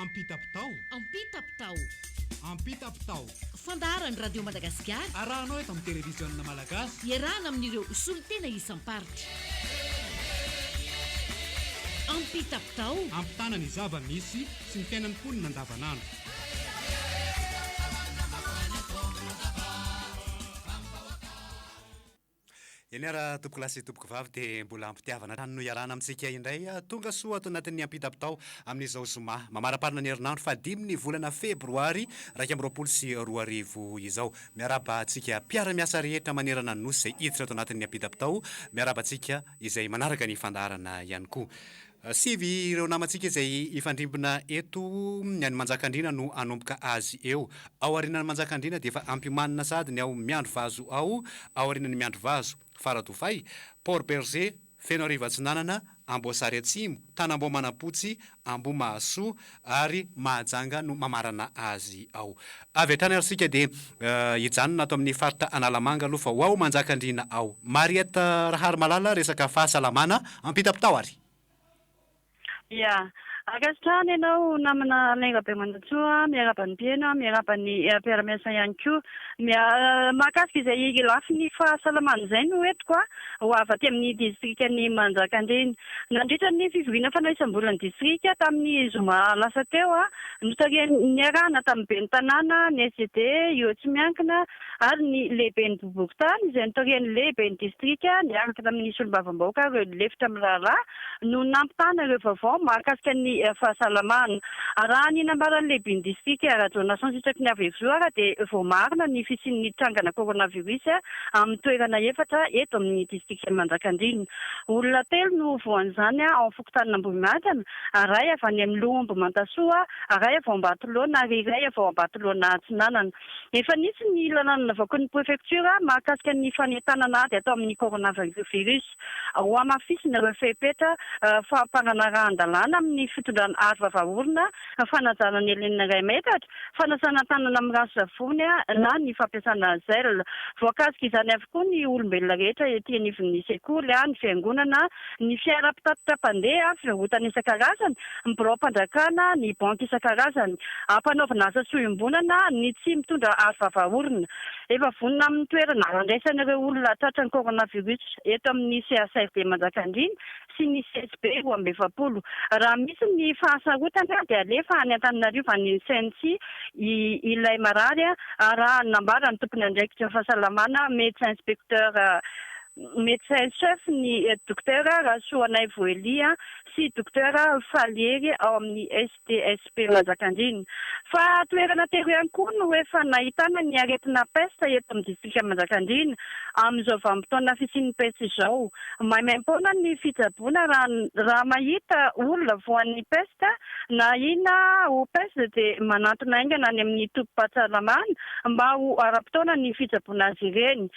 Ampita-pitao. Ampita-pitao. Ampita-pitao. Fandaharany radio Madagasikara. Arahanao eto amin'ny televiziona malagasy. Iarahana amin'ireo solon-tena isam-paritra. Ampita-pitao. Ampitana ny zava-misy sy ny fiainan'ny mponina andavanandro. Ianara tompoko lasy tompoko vavy dia mbola ampitiavana tany no iarana amintsika indray tonga soa ato anatin'ny ampita-pitao amin'izao zoma mamaraparina ny herinandro fa 5 ny volana febroary 2024 izao. Miaraba antsika mpiara-miasa rehetra manerana nosy izay hiditra ato anatin'ny ampita-pitao, miaraba antsika izay manaraka ny fandaharana ihany koa. Sivy ireo namantsika izay ifandrimbona eto ny any Manjakandriana no anomboka azy eo. Ao aorianany Manjakandriana dia efa ampimanina sady ny ao Miandro Vazo ao aorianany Miandro Vazo, Faradofay, Port Berger, Feno Rivatsinanana, Amboasary Atsimo, Tanambo Manapotsy, Ambo Mahasoa ary Mahajanga no mamarana azy ao. Avy hatrany arsika dia hijanona ato amin'ny faritra Analamanga aloha fa ao Manjakandriana ao. Marietta Rahary Malala resaka fahasalamana ampita-pitao ary. Ya, agastrany ianao namana lehibe mandatsoa, miaraba ny mpieno, miaraba ny mpiara-miasa ihany koa. Mahakasika izay lafiny fahasalamana izay no entiko ho avy aty amin'ny distriktan'ny Manjakandriana. Nandritra ny fivoriana fanaisam-bolana distrika tamin'ny zoma lasa teo ny arahana tamin'ny ben'ny tanàna, ny SCD, io tsy miankina ary ny lehiben'ny bobokotany izay notorian'ny lehiben'ny distrika niaraka tamin'ny solombavam-bahoaka ireo lefitra amin'ny raharaha no nampitana ireo vaovao mahakasika ny fahasalamana. Raha ny nambaran'ny lehiben'ny distrika Rajonason sitraky ny avezoara dia voamarina ny fisian'ny trangana coronavirus amin'ny toerana efatra eto amin'ny distrikta Manjakandriana. Olona 3 no voan'izany ao fokotanina Ambohimantsana, iray avy any amin'ny Lombo Mantasoa, iray avy ao Ambatolaona ary iray avy ao Ambatolaona Atsinanana. Efa nisy ny lalàna navakon'ny prefectura mahakasika ny fanentanana ady atao amin'ny coronavirus. Ho amafisina ireo fepetra fampananarahan-dalàna amin'ny fitondrana ady vavaorona, fanajana ny helenina iray metatra, fanasana tanana amin'ny rano savony na ny fampiasana zel. Voakasika izany avokoa ny olombelona rehetra ety anivon'ny sekoly, ny fiangonana, ny fiara-pitatitra mpandeha, fivarotana isan-karazany, ny birao-pandrakana, ny banky isan-karazany, ampanaovana asa sohim-bonana, ny tsy mitondra ady vavaorona. Efa vonona amin'ny toerana andraisan'ireo olona tratran'ny coronavirus eto amin'ny CHRD Manjakandriana sy ny CSB roa amby 20. Raha misy ny fahasarotana dia alefa any Antananarivo any CNC ilay marary raha nambara ny tompony andraikitra fahasalamana médecin chef ny docteur Rasoanay Voelia sy docteur Faliery ao amin'ny STSP Manjakandriana. Fa toerana tero ihany koa no efa nahitana ny aretina peste eto amin'ny distrikta Manjakandriana amin'izao vanim-potoana fisian'ny peste izao. Maimaim-poana ny fitsaboana raha mahita olona voan'ny peste na ina ho peste dia manantona aingana any amin'ny tompom-pahasalamana mba ho ara-potoana ny fitsaboana azy ireny.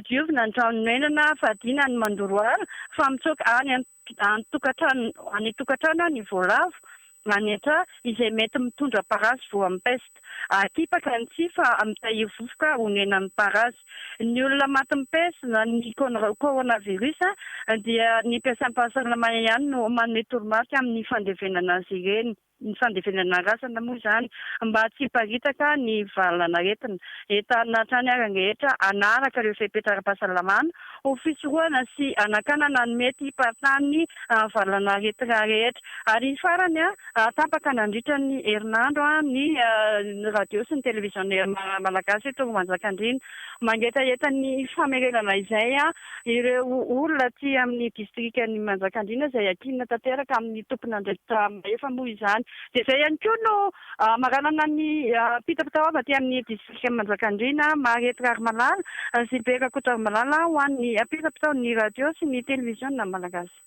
Diovina ny tranon-menana fadina ny mandoroara fa mitsoka any tokatrano ny voalavo manetra izay mety mitondra parasy vo amin'ny peste. Atipaka ny tsy fa amitahiry vovoka honena amin'ny parasy. Ny olona maty amin'ny peste na ny coronavirus dia ny mpiasam-pahasalamana ihany no manome toromarika amin'ny fandevenana azy ireny. Ny fandevenana rasana moa izany mba tsy hiparitaka ny valana aretina. Entanina hatrany ary rehetra anaraka ireo fepetra ara-pahasalamana ho fisorohana sy anakanana ny mety hipartany valana aretina rehetra. Ary ny farany tapaka nandritra ny herinandro ny radio sy ny televiziona malagasy eto Manjakandriana mangetaheta ny famerenana izay ireo olona ty amin'ny distriktan'ny Manjakandriana izay akinina tanteraka amin'ny tompony andraikitra efa moa izany. Dia izay ihany koa no maranana ny ampita-pitao avy aty amin'ny distrikta Manjakandriana, Marietta Rahary Malala sy Beka Kotra Malala ho an'ny ampita-pitao ny radio sy ny televiziona malagasy.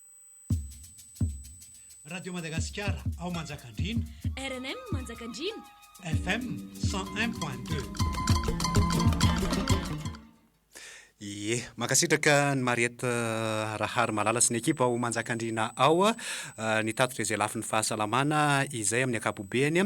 Radio Madagasikara ao Manjakandriana, RNM Manjakandriana, FM 101.2. Ie, makasitraka ny Mariette Rahary Malala sy ny ekipa ao Manjakandriana ao nitatotra izay lafin'ny fahasalamana izay amin'ny ankapobeny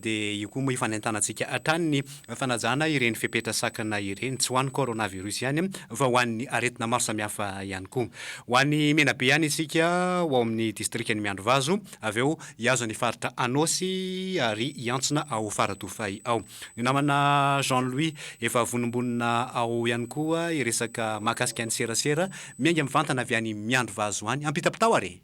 dia io koa moa ifanentanantsika hatrany ny fanajana ireny fepetrasakana ireny tsy ho an'ny coronavirus ihany fa ho an'ny aretina maro samihafa ihany koa. Ho an'ny Menabe ihany isika ao amin'ny distrikany Miandrovazo avy eo hiazo ny faritra Anosy ary hiantsona ao Faradofay ao. Ny namana Jean-Louis efa vonombonina ao ihany koa resaka mahakasika ny serasera miainga mivantana avy any Miandrovazo any ampitapitao are.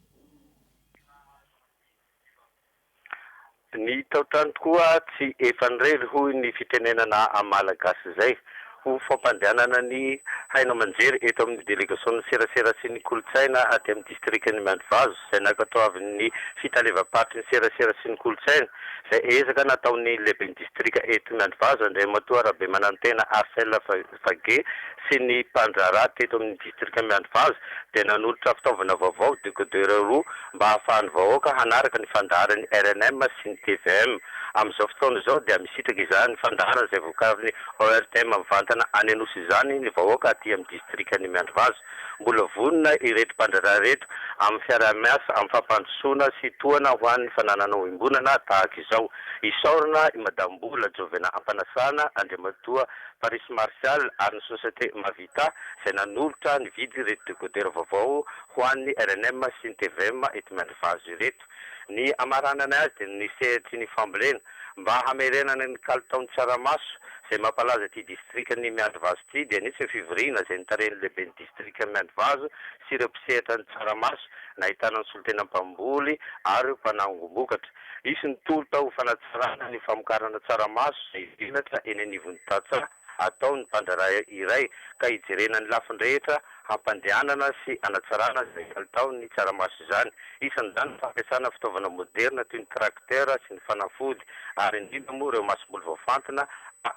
Ny taotrano tokoa tsy efanrery hoy ny fitenenana Malagasy zay ho fampandehanana ny haino aman-jery eto amin'ny delegation'ny serasera sy ny kolotsaina aty amin'ny distrikany Miandrovazo izay nakatao avy ny fitalevam-parotry ny serasera sy ny kolotsaina izay ezaka nataon'ny lehiben'ny distrika eto Miandrovazo andray matoa rabe manantena Arcel Fage sy ny mpandrara teto amin'ny distrika Miandrovazo dia nanolotra fitaovana vaovao décodeur roa mba ahafahan'ny vahoaka hanaraka ny fandaharany RNM sy ny TVM. Amin'izao fotoana izao dia misitraka izany fandaharana izay vokarin'ny ORTM mivantana any Anosy izany ny vahoaka aty amin'ny distrikany Miandrovazo. Mbola vonona ireto mpandrara reto amin'ny fiarah-miasa amin'ny fampandrosoana sy tohana ho an'ny fananana oimbonana tahaka izao. Isaorana i Madame Mbola Jovena Ampanasana Andriamatoa Paris Martial ary ny Société Mavita izay nanolotra ny vidy ireto décodeur vaovao ho an'ny RNM sy ny TVM eto Miandrovazo ireto. Ny amaranana azy dia ny sehatry ny fambolena mba hamerenana ny kalitaon'ny tsaramaso izay mampalaza ity distrikany Miandrovazo ity dia nisy fivoriana izay nitaren'ny lehiben'ny distrika Miandrovazo sy ireo mpisehatra ny tsaramaso nahitana ny solotena mpamboly ary mpanangom-bokatra. Isy ny tolo tao fanatsarana ny famokarana tsaramaso izay vinatra eny anivon'ny Tatsa ataon'ny mpandrara iray ka hijerena ny lafiny rehetra hampandehanana sy hanatsarana izay kalitaon'ny tsaramaso izany. Isan'izany fampiasana fitaovana moderna toy ny tracteur sy ny fanafody ary indrindra moa ireo masom-boly voafantina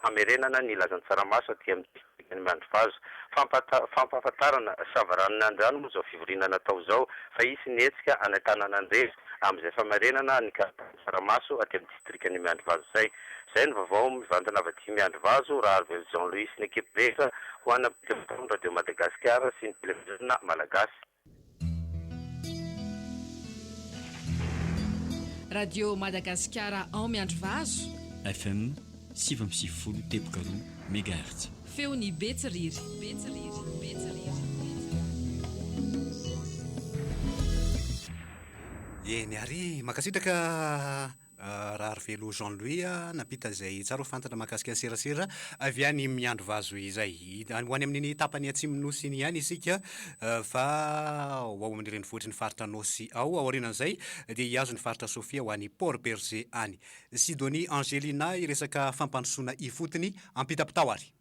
hamerenana ny ilazan'ny tsaramaso aty amin'ny distrikany Miandrovazo. Fampahafantarana savaran'ny andrano moa izao fivoriana natao izao fa isy ny hetsika anatanana andresy amin'izay famerenana ny kalitaon'ny tsaramaso aty amin'ny distrikany Miandrovazo zay. Izay ny vaovao mivantana avy aty Miandrovazo raha Arvel Jean-Louis sy ny ekipa rehetra ho an'ny ampitapitao Radio Madagasikara sy ny televiziona Malagasy. Radio Madagasikara en Miandrovazo FM 7.0 tepokaro megahertz. Feony Betsiriry. Eny ary makasitraka raha Arvelo Jean-Louis napita izay tsara ho fantana mahakasika ny serasera avy any Miandrovazo izay. Ho any amin'ny tapany Atsimon'Nosy iny ihany isika fa ao amin'ireny vohitry ny faritra Anosy ao aorianan'izay dia hiazo ny faritra Sofia ho any Port Berger any. Sidonie Angelina iresaka fampandrosoana ifotony ampitapitao ary.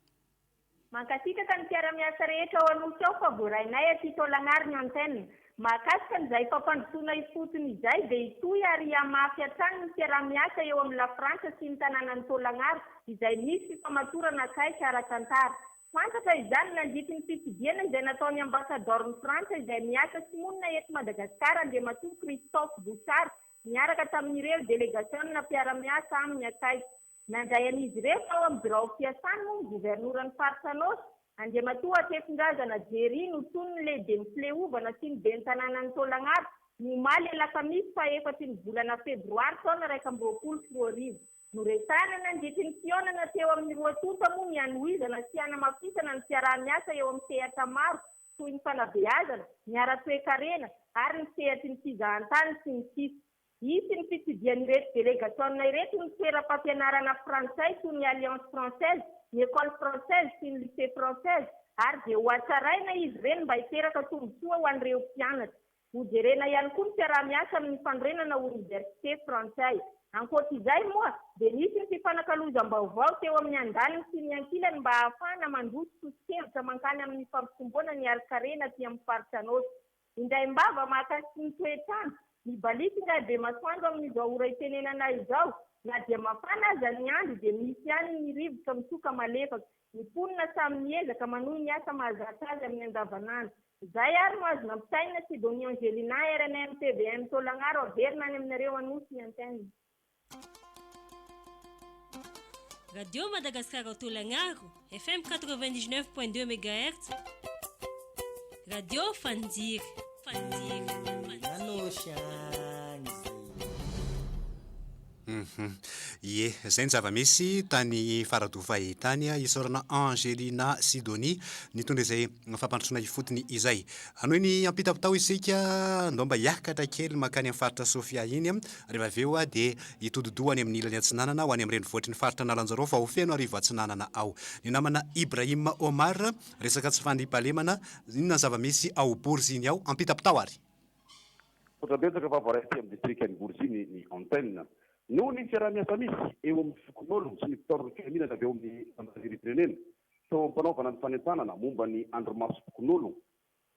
Mankasitraka ny mpiara-miasa rehetra ao Anosy ao fa voarainay aty Tolagnary ny antenne. Mahakasika n'izay fampandrosoana ifotony izay dia itoy ary hamafy hatrany ny mpiara-miasa eo amin'ny La Frantsa sy ny tanànan'ny Tolagnary izay misy fifamatorana akaiky ara-tantara. Fantatra izany nandity ny fitsidiana izay nataony ambasadorn'ny Frantsa izay miasa sy monina eto Madagasikara Andriamatoa Christophe Bouchard miaraka tamin'ireo delegacionna mpiara-miasa aminy akaiky. Nandray an'izy ireo ao amin'ny birao fiasany moa ny governoran'ny faritra Anosy. Andriamatoa Tefondrazana Jery no tony ny lehibe ny fileovana sy ny ben'ny tanànan'ny Tolagnary nomaly alakamisy fa efatry ny volana febroary taona 2024. Noresahana nandity ny fionana teo amin'ny roatonta moa ny anohizana sy hanamafisana ny fiaraha-miasa eo amin'ny sehatra maro toy ny fanabeazana, ny ara-toekarena ary ny sehatry ny fizahantany sy ny sisa. Isy ny fitsidian'ireto delegacionna ireto ny toeram-pampianarana frantsay toy ny Alliance Française, ny École Française sy ny Lycée Française ary dia ho atsaraina izy ireny mba hiteraka tombontsoa ho an'ireo mpianatra. Hojerena ihany koa ny fiaraha-miasa amin'ny fandrenana Université Frantsay. Ankoatr'izay moa dia nisy ny fifanankalozam-baovao teo amin'ny andaliny sy ny ankilany mba ahafahana mandroso tosi-kevitra mankany amin'ny fampitomboana ny ari-karena aty amin'ny faritra Anosy. Indray mbava mahakasiky ny toetrandro, ny balisika dia masoandro amin'izao ora itenenana izao, na dia mafana aza ny andro dia misy ihany ny rivotra mitsoka malefaka. Ny mponina samy miezaka manohy ny asa mahazatra azy amin'ny andavanandro. Izay ary no azo nampisaina Sidonie Angelina RNM TVM Tolagnary averina any aminareo Anosy ny antenne. Radio Madagascar ao Tolagnaro, FM 99.2 MHz. Radio Fandir. Ie zay ny zava-misy tany faradofa tany isorana Angelina Sidonie nitondra izay fampandrosoana ifotony izay anohy ny ampitapitao isika ndomba hiakatra kely makany amin'ny faritra Sofia iny rehefa aveo dia itododohany amin'ny ilany atsinanana ho any amin'ny renivohitry ny faritra Nalanjarao fa ho feno arivo atsinanana ao ny namana Ibrahim Omar resaka tsy fandriampahalemana inona zava-misy ao Borziny ao ampitapitao ary otrabetsaka fa voaraity amin'ny distrikany Borziny ny antenne noho ny fiaraha-miasa misy eo amin'ny fikon'olona sy ny mpitordra filaminana avy eo amin'ny fandaziry-pirenena tao ampanaovana ny fanentanana momba ny andromaso fikon'olona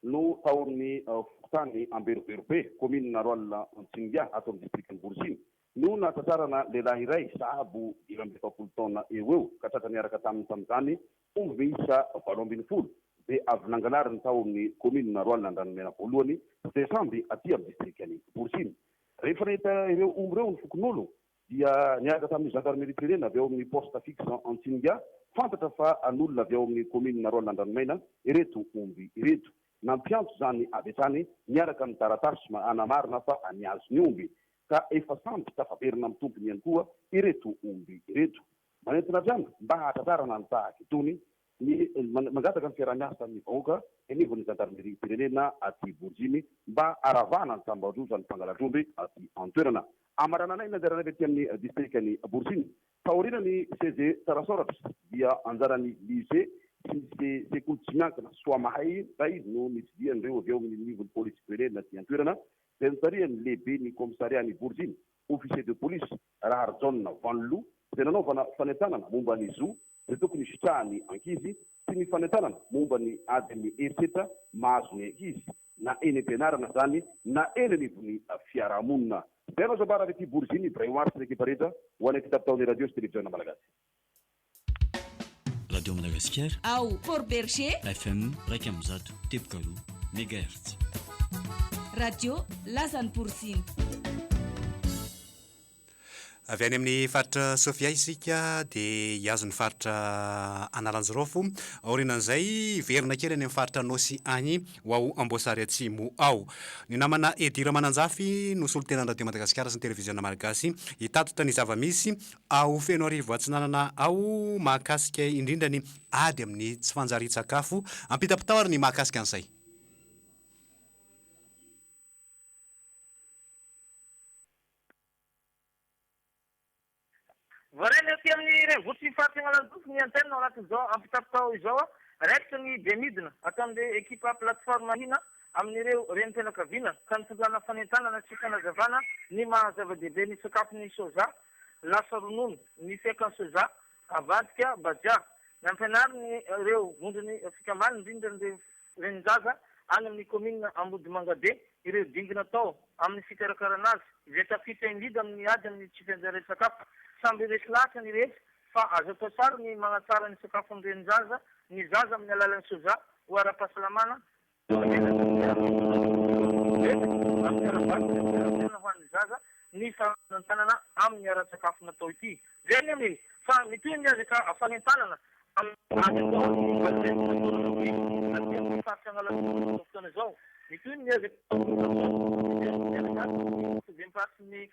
no taon'ny fokotany Amberoberobe commune Roal Antsingia ato amin'ny distrikany Borziny no nahatsasarana lehilahy iray sahabo 20 taona eo ka tratra niaraka tamin'izany omby miisa 17 dia avy nangalariny tao amin'ny commune Roal Andranomena voalohany desamby aty amin'ny distrikany Borziny rehefa nahita ireo omby ireo ny fokon'olona dia niaraka tamin'ny gendarmerie firenena avy eo amin'ny poste fixe Antsingia fantatra fa an'olona avy eo amin'ny commune Roal Andranomena ireto omby ireto nampiantso zany avy hatrany niaraka amin'ny taratasy anamarina fa aniazo ny omby ka efa samby tafaverina amin'ny tompony ihany koa ireto omby ireto manentina avy mba hahatratarana ny tahaka itony ny mangataka ny fiaraha-miasa ny vahoaka enivon'ny gendarmerie firenena aty Borziny mba aravana ny tambazotra ny fangaladromby aty antoerana amarana nay nanjarana avy aty amin'ny distrikany Borziny taorina ny CG Tarasoratra dia anjarany lycée sy sekoly tsy miankina soa mahay zay no nitsidiany ireo avy eo amin'ny nivon'ny polisy firenena aty antoerana dia nitariany lehibe ny komissariany Borziny officier de police Rahar John Vanlou dia nanaovana fanentanana momba ny zo dia tokony sitrahany ankizy sy ny fanentanana momba ny adiny heritreritra mahazo ny ankizy na eny am-pianarana zany na eny anivon'ny fiarahamonina dia anao zabara avy aty Borziny Ibrahim Omar sy ny ekipa rehetra ho any ampitapitaon'ny radio sy télévision malagasy Radio Madagascar ao Port Berger FM 103.3 MHz Radio Lazany Borziny avy any amin'ny faritra Sofia isika dia hiazo ny faritra Analanjirofo aorianan'izay verina kely any amin'ny faritra Nosy any ho ao Amboasary Atsimo ao ny namana Edira Mananjafy no solon-tenan'ny radio Madagasikara sy ny televiziona malagasy hitatotra ny zava-misy ao feno arivo atsinanana ao mahakasika indrindra ny ady amin'ny tsy fanjari-tsakafo ampitapitao ary ny mahakasika an'izay voareny aty amin'ny renivohitry faritra Analanjofo ny antenne ao anatin'izao ampitapitao izao raikitra ny Bemidina atao amin'ilay ekipa plateforme hina amin'ireo renim-pianakaviana ka nitondràna fanentanana sy fanazavana ny mahazava-dehibe ny sakafo ny soja lasa ronono ny fiakan'ny soja avadika baja nampianariny ireo vondrony fikambany indrindra renin-jaza any amin'ny commune Ambody Mangabe ireo dingina tao amin'ny fikarakarana azy izay tafita indrindra amin'ny ady amin'ny tsy fianjara sakafo samby resy lasa ny resy fa azo atao tsara ny manatsara ny sakafo amin'ny zaza ny zaza amin'ny alalan'ny soja ho ara-pahasalamana hoan'ny zaza ny fanentanana amin'ny ara-tsakafo natao ity zay ny fa mitoy ny azaka fanentanana amin'ny faritra zao mitoy ny azaka miparitry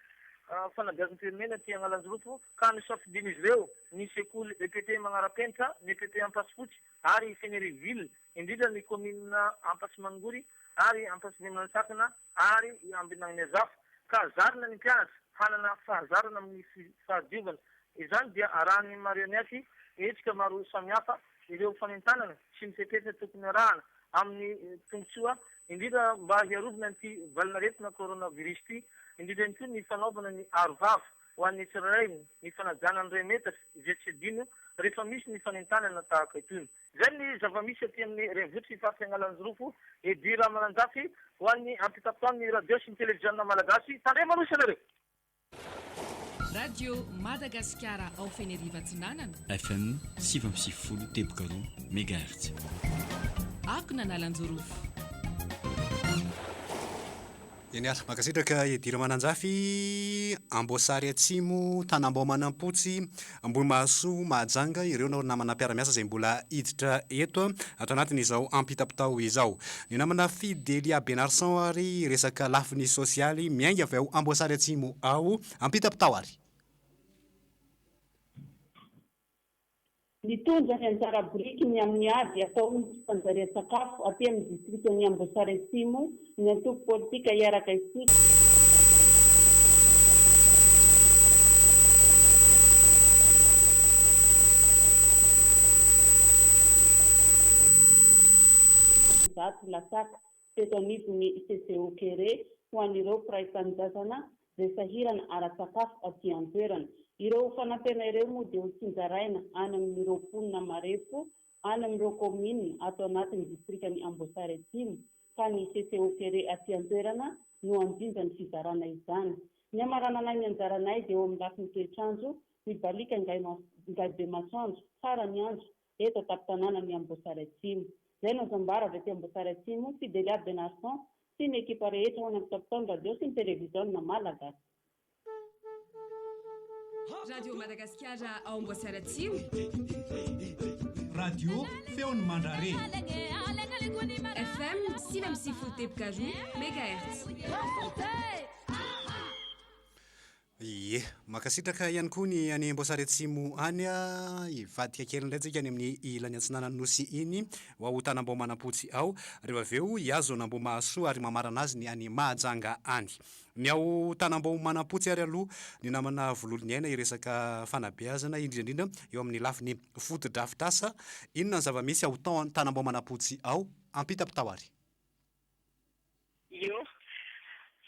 fanagazan'ny firenena ty Analanjirofo ka nisafidiany izy ireo ny sekoly EPT Manarapenitra ny EPT Ampasifotsy ary Feneriville indrindra ny commune Ampasimangory ary Ampasimantsakana ary Ambinagny Azafo ka zarina ny mpianatra hanana fahazarana amin'ny fahadiovana izany dia arahany marionety etsika maro samihafa ireo fanentanana sy ny fepetra tokony arahana amin'ny tombotsoa indrindra mba hiarovana an'ity valinaretina coronavirus ity indrindra ny koa ny fanaovana ny arovavo ho an'ny tsirairay ny fanajana ny ray metatra izay tsy adino rehefa misy ny fanentanana tahaka itony zay ny zava-misy aty amin'ny renivohitry faritra Analanjirofo Edira Mananjafy ho an'ny ampitapitaon'ny radio sy ny televiziona malagasy tandray manosy anareo Radio Madagasikara ao Feneriva Atsinanana FM 7.0 MHz akona Analanjirofo eny ara makasitraka idira mananjafy Amboasary Atsimo Tanambao Manampotsy Ambohimahasoa Mahajanga ireo namana mpiara-miasa izay mbola hiditra eto ato anatin'izao ampitapitao izao. Ny namana Fidelia Benarson ary resaka lafiny sosialy miainga avy ao Amboasary Atsimo ao ampitapitao ary. Ny tondrany anjara biriky ny amin'ny ady atao ny fanjarian-tsakafo aty amin'ny distriktan'ny Amboasary Atsimo ny antoko politika hiaraka isika. Zato lasaka teto anivon'ny CCO Kere ho an'ireo praim-panjazana izay sahirana ara-tsakafo aty an-toerana. Ireo fanampena ireo moa dia ho tsinjaraina any amin'ny roapolona marepo any amin'ireo komina ato anatin'ny distriktan'ny Amboasary Atsimo ka ny CCO Kere aty an-toerana no anjinja ny fizarana izany. Ny amarananay ny anjaranay dia eo amin'ny lafiny toetr'andro mibalika ngay be masoandro tsara ny andro eto taptanànan'ny Amboasary Atsimo. Zay no zambara avy aty Amboasary Atsimo Fidelia Benarson sy ny ekipa rehetra ho any amin'ny tapitao radio sy ny televiziona malagasy. Radio Madagascar ao Amboasary Atsimo. Radio Feony Mandrare. FM 6 tebokaju MHz. Ie, makasitraka ihany koa ny any Amboasary Atsimo any ivadika kely indray tsika any amin'ny ilany antsinanany nosy iny ho Tanambao Manampotsy ao rehefa avy eo hiazo Ambohimahasoa ary mamarana azy ny any Mahajanga any. Ny ao Tanambao Manampotsy ary aloha ny namana vololony aina iresaka fanabeazana indrindra eo amin'ny lafiny foto-drafitrasa. Inona ny zava-misy ao Tanambao Manampotsy ao ampitapitao ary. Io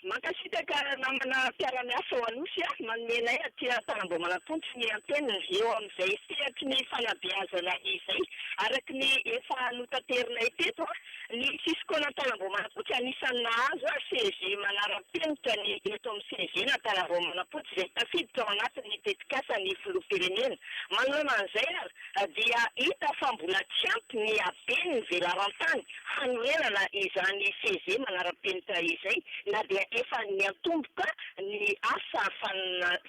mankasitaka namana mpiara-miasa ho anosy manomenay aty Tanambao Manampotsy ny antenina eo amin'izay sehatry ny fanabeazana izay araky ny efa notaterinay teto ny fisikona Tanambao Manampotsy anisan'ny nahazo CG manara-penitra ny eto amin'ny CG na Tanambao Manampotsy izay tafiditra ao anatin'ny tetikasa ny filoham-pirenena. Manoloana an'izay dia hita fa mbola tsy ampy ny habeny ny velarantany hanorenana izany CG manara-penitra izay na dia efa niatomboka ny asa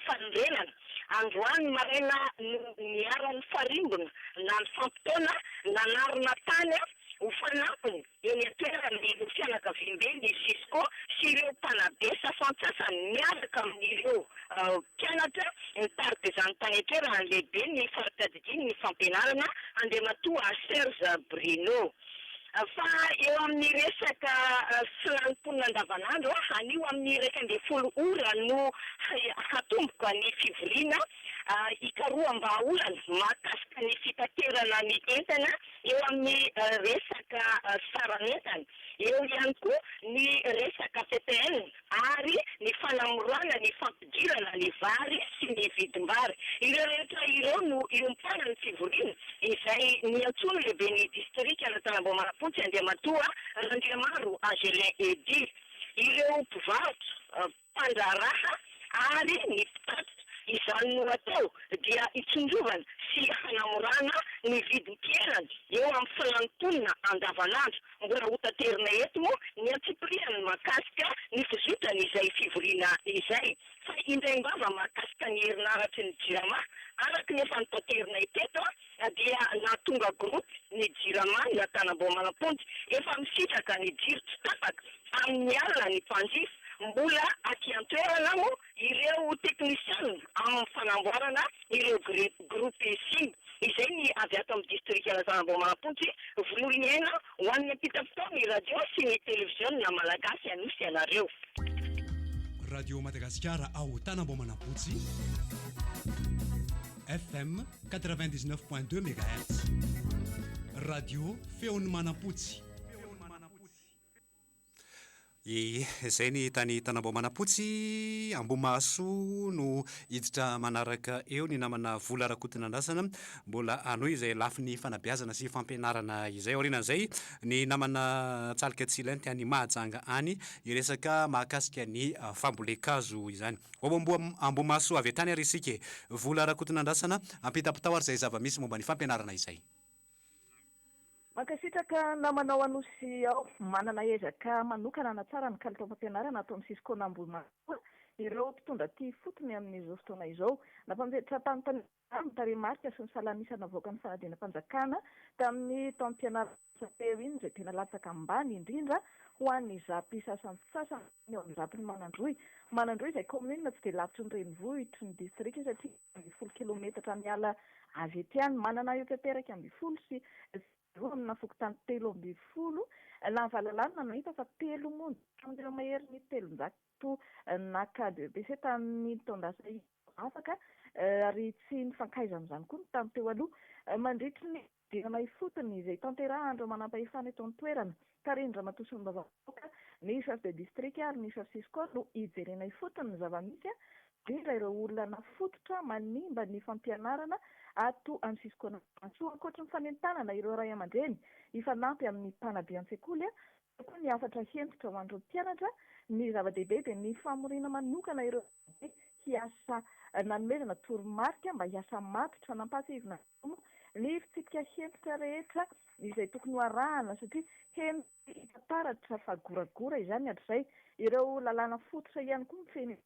fanorenana. Androany maraina niaran'ny farimbona na ny fampitona nanarina tany ho fanampiny eny an-toeran'ny fianakaviam-be ny Cisco sy ireo mpanabe sasantsasany miaraka amin'ireo mpianatra mitariky izany tany an-toerana lehibe ny faratadidiany ny fampianarana andriamatoa Serge Bruno. Fa eo amin'ny resaka filanimponina andavanandro anio amin'ny 12 ora no hatomboka ny fivoriana ikaroam-baolana mahakasika ny fitaterana ny entana eo amin'ny resaka saranentana. Eo ihany koa ny resaka PPN ary ny fanamorana ny fampidirana ny vary sy ny vidim-bary. Ireo rehetra ireo no iompana ny fivoriana izay niantsoana lehibe ny distrikta Tanambao Manampotsy andriamatoa Randriamaro Angelin Edy. Ireo mpivarotra mpandraraha ary ny mpitatitra izany no atao dia itsondrovana sy hanamorana ny vidin-piainana eo amin'ny filanimponina andavanandro. Mbola ho taterina eto moa ny antsipiriany mahakasika ny fizotrana izay fivoriana izay. Fa indraimbava mahakasika ny herinaratra ny jirama araky ny efa nitaterina eteto dia nahatonga groupe ny jirama na Tanambao Manampotsy efa misitraka ny jiro tsy tapaka amin'ny alina ny mpanjifa. Mbola aty an-toerana moa ireo teknisiana amin'ny fanamboarana ireo groupe SIM izay ny avy ato amin'ny distrikta Tanambao Manampotsy volohiny aina ho an'ny ampitapitao ny radio sy ny televiziona malagasy anosy ianareo. Radio Madagascar ao Tanambao Manampotsy FM 99.2 MHz. Radio Feony Manampotsy. Izay ny tany Tanambao Manampotsy Ambohimahasoa no hiditra manaraka eo ny namana Vola Rakotonandrasana mbola anoy izay lafiny fanabeazana sy fampianarana izay. Aorinan'izay ny namana Tsalika Tsilanty any Mahajanga any iresaka mahakasika ny fambolekazo izany. Ambohimahasoa avy tany ary isika Vola Rakotonandrasana ampitapitao ary izay zava-misy momba ny fampianarana izay. Mankasitraka na manao anosy ao manana ezaka manokana na tsara ny kalitao fampianarana atao amin'ny sisikoana Ambohimasoa ireo mpitondra ty fotony amin'izao fotoana izao nampampetra tany tarehimarika sy ny salanisana avoaka ny fanadina mpanjakana tamin'ny taom-pianarana teo iny izay tena latsaka ambany indrindra ho an'ny zapy sasany sasany eo amin'ny zapy ny manandroy izay commune tsy dia lavitry ny renivohitry ny district satria 10 kilometatra miala avy ety any manana eo peperaka 10 sy amina fokotany 3 lahavalala nahita fa 3 monja amin'ireo mahery ny 300 naka BBC tamin'ny taon-dasa afaka ary tsy nifankaiza amin'izany koa ny tany teo aloha mandritry ny dinana ifotony izay tanterahandreo manampahefana eto an-toerana ka rindra matosony bavavoaka ny chef de district ary ny chef sisikoa no ijerena ifotony ny zava-misy indrindra ireo olona nafototra manimba ny fampianarana ato amin'ny sisikoana Ambohimasoa ankoatra ny fanentanana ireo ray aman-dreny ifanampy amin'ny mpanabe an-tsekoly koa ny afatra hentotra ho an'ireo mpianatra ny zava-dehibe dia ny famorina manokana ireo hiasa nanomezana toromarika mba hiasa matotra nampahasivina ny fitsipika hentotra rehetra izay tokony ho arahana satria hentaratra fa goragora izany hatr'izay ireo lalàna fototra ihany koa mifeny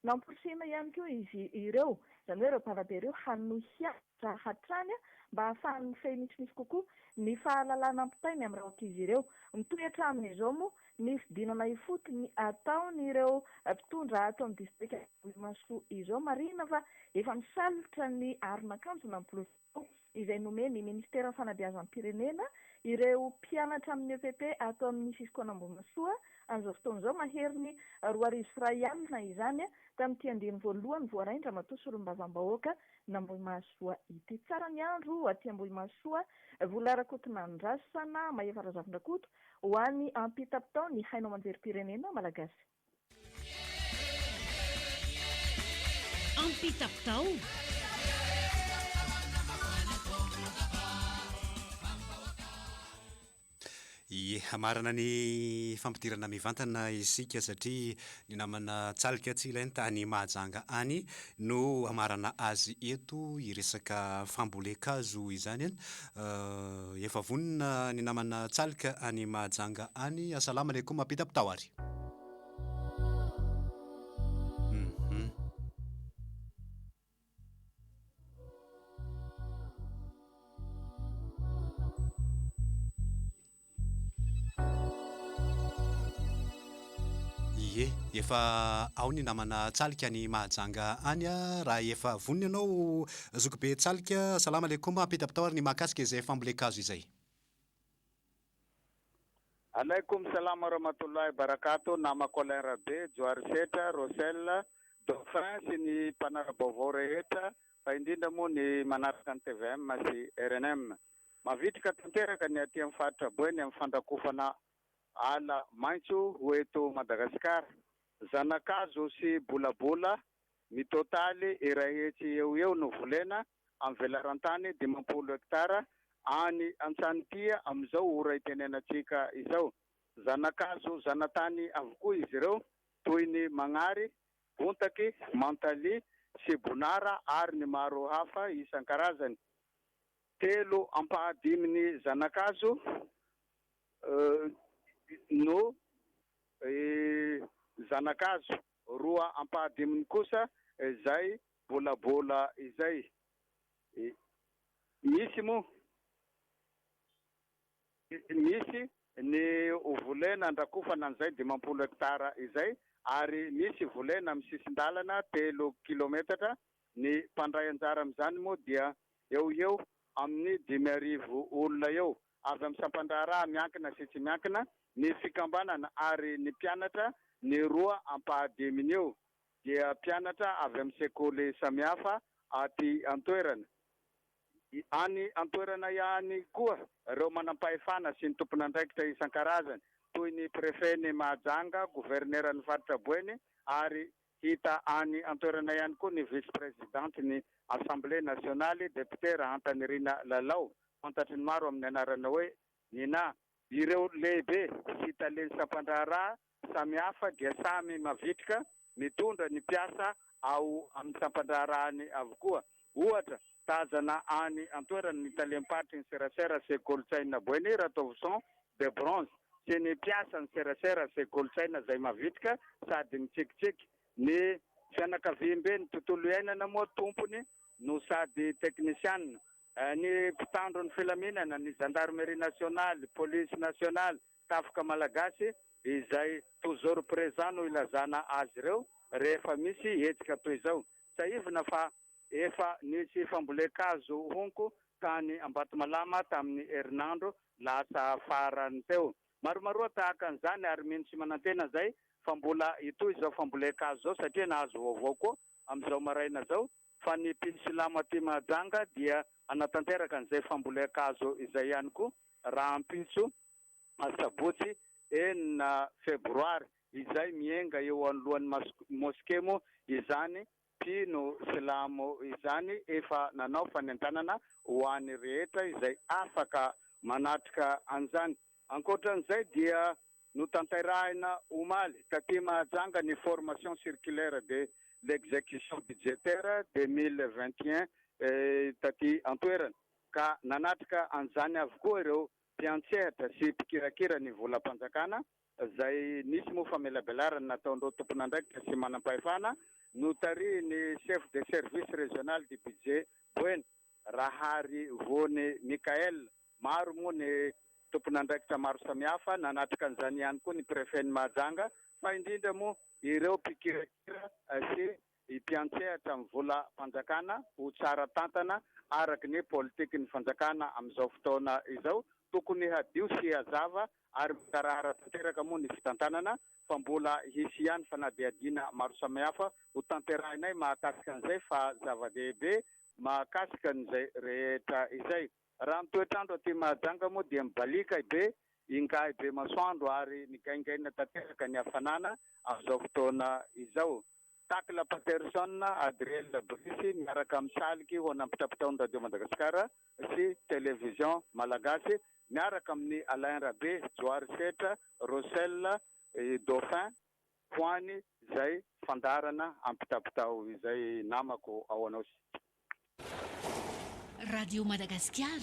namporisina ihany koa izy ireo izany hoe ireo mpanabe ireo hanohiatra hatrany mba hahafahan'ny mifehinitsy kokoa ny fahalalana ampitainy amin'ny raokizy ireo mitohatra amin'izao moa ny fidinana ifotony ataony ireo mpitondra ato amin'ny district Ambohimasoa izao marina fa efa misalotra ny aron'akanjo na ampolovao izay nomeny ministera fanabeazam-pirenena ireo mpianatra amin'ny EPP ato amin'ny sisikoana Ambohimasoa an'izao fotoan'izao mahery ny 2,000 izany tamin'ity andiny voalohany voaraindra matosolom-bavam-bahoaka n'Ambohimasoa ity. Tsara ny andro aty Ambohimasoa vola-rakotina andrasana mahefara zavin-drakoto ho an'ny ampita-pitao ny hainao manjerim-pirenena malagasy. Ampita-pitao hamarana ny fampidirana mivantana isika satria ny namana tsalika tsy ilainy tany Mahajanga any no hamarana azy eto iresaka fambolekazo izany efa vonina ny namana tsalika any Mahajanga any. Assalamu alaikum apita-pitao ary. Efa ao ny namana tsalika ny Mahajanga any raha efa vonina ianao zokibe tsalika. Assalamu alaikum apita-pitao ary ny mahakasika izay fambolekazo izay. Alaikum salam warahmatullahi barakatuh. Nama kolera be Joary Setra Rosella Dauphin sy ny mpanara-baovao rehetra fa indrindra moa ny manaraka ny TVM sy RNM mavitrika tanteraka ny aty amin'ny faritra Boeny amin'ny fandrakofana ala maitso ho eto Madagasikara. Zanakazo sy bolabola mitotaly irahetsy eo no volena amin'ny velarantany 50 hektara any Antsanika amin'izao ora itenenantsika izao. Zanakazo zanatany avokoa izy ireo toy ny Magnary, Bontaky, Mantaly sy Bonara ary ny maro hafa isan-karazany. 3 ampahadiminy zanakazo no zanakazo 2 ampahadiminy kosa izay bolabola izay. Misy ny volena andrakofana an'izay 50 hektara izay ary misy volena amin'ny sisin-dalana 3 kilometatra. Ny mpandray anjara amin'izany moa dia eo amin'ny 5,000 olona eo avy amin'ny Sampandrara miankina sy tsy miankina ny fikambanana ary ny mpianatra ny 2 ampahadiminy eo dia mpianatra avy amin'ny sekoly samihafa aty an-toerana. Any an-toerana ihany koa ireo manampahefana sy ny tompon'andraikitra isan-karazany toy ny prefet ny Mahajanga, gouverneur ny faritra Boeny ary hita any an-toerana ihany koa ny vice-présidente ny Assemblée nationale député Rahantanirina Lalao fantatry ny maro amin'ny anarana hoe Nina. Ireo lehibe sy taleny Sampandrara samihafa dia samy mavitrika mitondra ny mpiasa ao amin'ny Sampandrara any avokoa. Ohatra tazana any antoerany ny talempatry ny serasera sy kolotsaina boeny ratovson de bronze sy ny mpiasa ny serasera sy kolotsaina zay mavitrika sady ny tsikitsiky ny fianakavimbe ny tontolo iainana moa tompony no sady teknisianina ny mpitandro ny filaminana ny gendarmerie nationale police nationale tafika malagasy izay toujours présent no ilazana azy ireo rehefa misy hetsika toy izao saivina fa efa nisy fambolekazo honko tany Ambatolamalama tamin'ny herinandro lasa farany teo maromaroa tahaka an'izany ary mino tsy manantena zay fa mbola itoy izao fambolekazo zao satria nahazo vaovao koa amin'izao maraina zao fa ny mpisilamo aty Mahajanga dia anatanteraka an'izay fambolekazo izay ihany koa raha ampitso sabotsy 9 febroary izay mienga eo anoloan'ny moskemo izany pino silamo izany efa nanao fanentanana ho an'ny rehetra izay afaka manatrika an'izany ankoatran'izay dia no tanterahina omaly taty Mahajanga ny formation circulaire de l'exécution budgétaire 2021 taty antoerana ka nanatrika an'izany avokoa ireo mpiantsehatra sy mpikirakira ny volam-panjakana zay nisy moa famelabelarana nataondreo tompon'andraikitra sy manam-pahefana no tary ny chef de service régional du budget boeny Rahary Vone Mikael maro moa ny tompon'andraikitra maro samihafa nanatrika an'izany ihany koa ny préfet ny Mahajanga fa indrindra moa ireo mpikirakira sy mpiantsehatra amin'ny volam-panjakana ho tsara tantana araky ny politiky ny fanjakana amin'izao fotoana izao tokony hadio sy hazava ary mikarahara tanteraka moa ny fitantanana fa mbola hisy ihany fanadiadina maro samihafa ho tanterahinay mahakasika an'izay fa zava-dehibe mahakasika an'izay rehetra izay raha mitoetrandro aty Mahajanga moa dia mibalika be ingay be masoandro ary nigaingaina tanteraka ny hafanana amin'izao fotoana izao Takla Patterson Adriel Brice miaraka amin'ny saliky ho nampitapitaon'ny radio Madagasikara sy télévision malagasy miaraka amin'ny Alain Rabe Joary Setra Rosella Dauphin Poany zay fandarana ampitapitao izay namako ao anao sy Radio Madagascar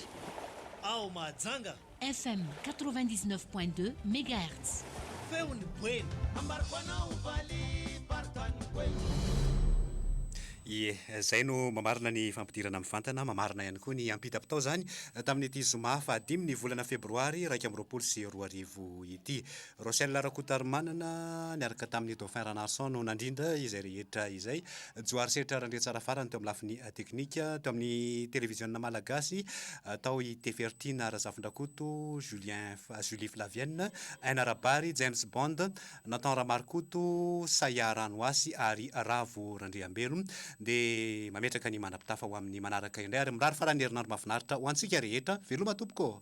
ao Mahajanga FM 99.2 MHz feony boeny ambarako anao valy partany boeny zay no mamarina ny fampidirana amin'ny fantana mamarina ihany koa ny ampitapitao zany tamin'ny ity zoma fa 5 ny volana febroary 2024 sy 2025 ity Rochelle Rakotarymanana niaraka tamin'ny Dauphin Ranarson no nandrindra izay rehetra izay Joary Setra randre tsara farany teo amin'ny lafiny teknika teo amin'ny télévision malagasy tao i Tefertina Razafindrakoto Julie Flavienne Aina Rabary James Bond Nathan Ramarkoto Saya Ranoasy ary Ravo Randriambelo de mametraka ny manapitafa ho amin'ny manaraka indray ary mirary farany herinandro mahafinaritra ho antsika rehetra veloma tompoko